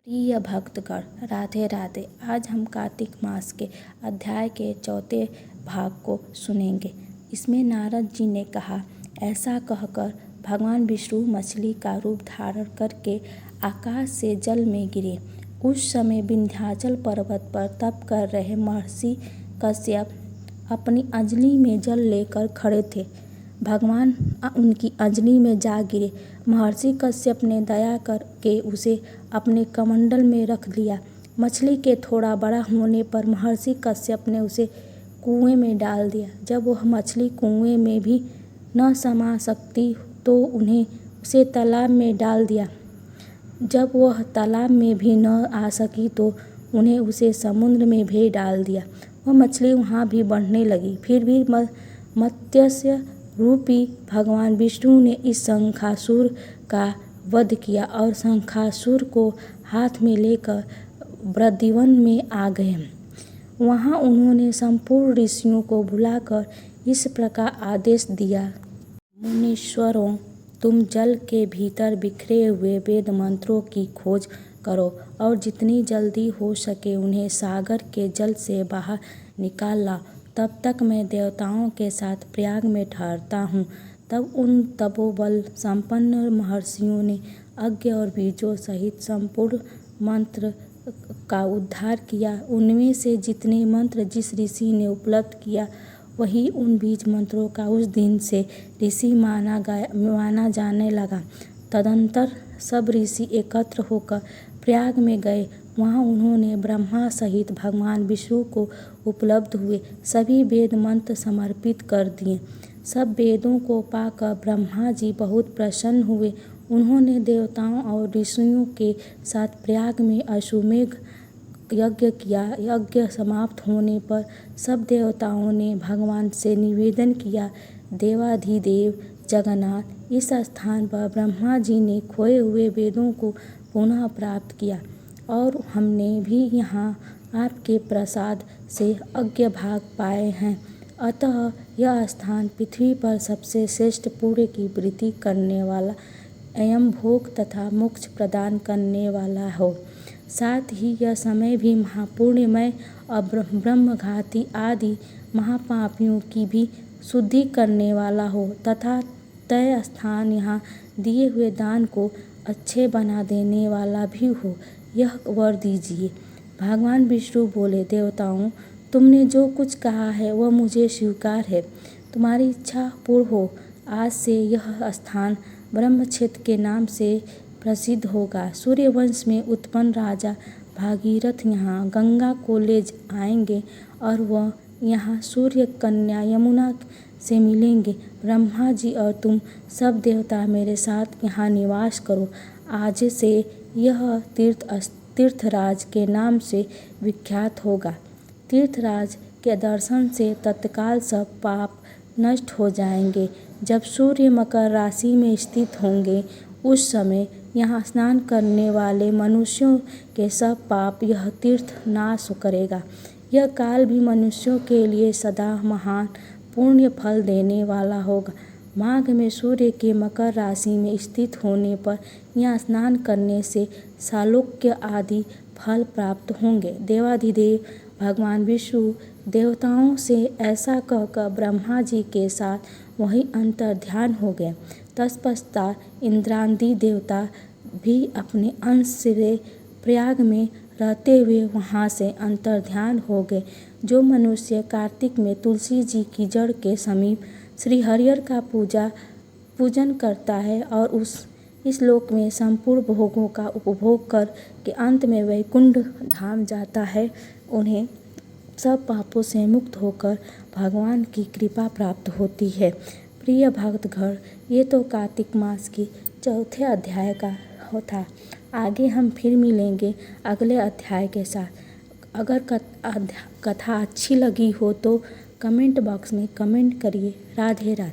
प्रिय भक्तगण, राधे राधे। आज हम कार्तिक मास के अध्याय के चौथे भाग को सुनेंगे। इसमें नारद जी ने कहा, ऐसा कहकर भगवान विष्णु मछली का रूप धारण करके आकाश से जल में गिरे। उस समय विंध्याचल पर्वत पर तप कर रहे महर्षि कश्यप अपनी अंजलि में जल लेकर खड़े थे। भगवान उनकी अंजलि में जा गिरे। महर्षि कश्यप ने दया करके उसे अपने कमंडल में रख लिया। मछली के थोड़ा बड़ा होने पर महर्षि कश्यप ने उसे कुएं में डाल दिया। जब वह मछली कुएं में भी न समा सकती तो उसे तालाब में डाल दिया। जब वह तालाब में भी न आ सकी तो उसे समुद्र में भी डाल दिया। वह मछली वहाँ भी बढ़ने लगी। फिर भी मत्स्य रूपी भगवान विष्णु ने इस शंखासुर का वध किया और शंखासुर को हाथ में लेकर ब्रजवन में आ गए। वहाँ उन्होंने संपूर्ण ऋषियों को बुलाकर इस प्रकार आदेश दिया, मुनीश्वरों, तुम जल के भीतर बिखरे हुए वेद मंत्रों की खोज करो और जितनी जल्दी हो सके उन्हें सागर के जल से बाहर निकाल लाओ। तब तक मैं देवताओं के साथ प्रयाग में ठहरता हूँ। तब उन तपोबल संपन्न महर्षियों ने यज्ञ और बीजों सहित संपूर्ण मंत्र का उद्धार किया। उनमें से जितने मंत्र जिस ऋषि ने उपलब्ध किया वही उन बीज मंत्रों का उस दिन से ऋषि माना जाने लगा। तदंतर सब ऋषि एकत्र होकर प्रयाग में गए। वहाँ उन्होंने ब्रह्मा सहित भगवान विष्णु को उपलब्ध हुए सभी वेद मंत्र समर्पित कर दिए। सब वेदों को पाकर ब्रह्मा जी बहुत प्रसन्न हुए। उन्होंने देवताओं और ऋषियों के साथ प्रयाग में अश्वमेध यज्ञ किया। यज्ञ समाप्त होने पर सब देवताओं ने भगवान से निवेदन किया, देवाधिदेव जगन्नाथ, इस स्थान पर ब्रह्मा जी ने खोए हुए वेदों को पुनः प्राप्त किया और हमने भी यहाँ आपके प्रसाद से यज्ञ भाग पाए हैं। अतः यह स्थान पृथ्वी पर सबसे श्रेष्ठ पुण्य की वृद्धि करने वाला एवं भोग तथा मोक्ष प्रदान करने वाला हो। साथ ही यह समय भी महापुण्यमय और ब्रह्मघाती आदि महापापियों की भी शुद्धि करने वाला हो तथा तय स्थान यहाँ दिए हुए दान को अच्छे बना देने वाला भी हो, यह वर दीजिए। भगवान विष्णु बोले, देवताओं, तुमने जो कुछ कहा है वह मुझे स्वीकार है। तुम्हारी इच्छा पूर्ण हो। आज से यह स्थान ब्रह्मक्षेत्र के नाम से प्रसिद्ध होगा। सूर्यवंश में उत्पन्न राजा भागीरथ यहाँ गंगा को ले आएंगे और वह यहाँ सूर्य कन्या यमुना से मिलेंगे। ब्रह्मा जी और तुम सब देवता मेरे साथ यहाँ निवास करो। आज से यह तीर्थराज के नाम से विख्यात होगा। तीर्थराज के दर्शन से तत्काल सब पाप नष्ट हो जाएंगे। जब सूर्य मकर राशि में स्थित होंगे उस समय यहाँ स्नान करने वाले मनुष्यों के सब पाप यह तीर्थ नाश करेगा। यह काल भी मनुष्यों के लिए सदा महान पुण्य फल देने वाला होगा। माघ में सूर्य के मकर राशि में स्थित होने पर यहाँ स्नान करने से सालोक्य आदि फल प्राप्त होंगे। देवाधिदेव भगवान विष्णु देवताओं से ऐसा कहकर ब्रह्मा जी के साथ वहीं अंतर्ध्यान हो गए। तत्पश्चात इंद्रादि देवता भी अपने अंश से प्रयाग में रहते हुए वहाँ से अंतर्ध्यान हो गए। जो मनुष्य कार्तिक में तुलसी जी की जड़ के समीप श्री हरिहर का पूजन करता है और इस लोक में संपूर्ण भोगों का उपभोग कर के अंत में वैकुंठ धाम जाता है, उन्हें सब पापों से मुक्त होकर भगवान की कृपा प्राप्त होती है। प्रिय भक्तगण, ये तो कार्तिक मास की चौथे अध्याय का था। आगे हम फिर मिलेंगे अगले अध्याय के साथ। अगर कथा अच्छी लगी हो तो कमेंट बॉक्स में कमेंट करिए। राधे राधे।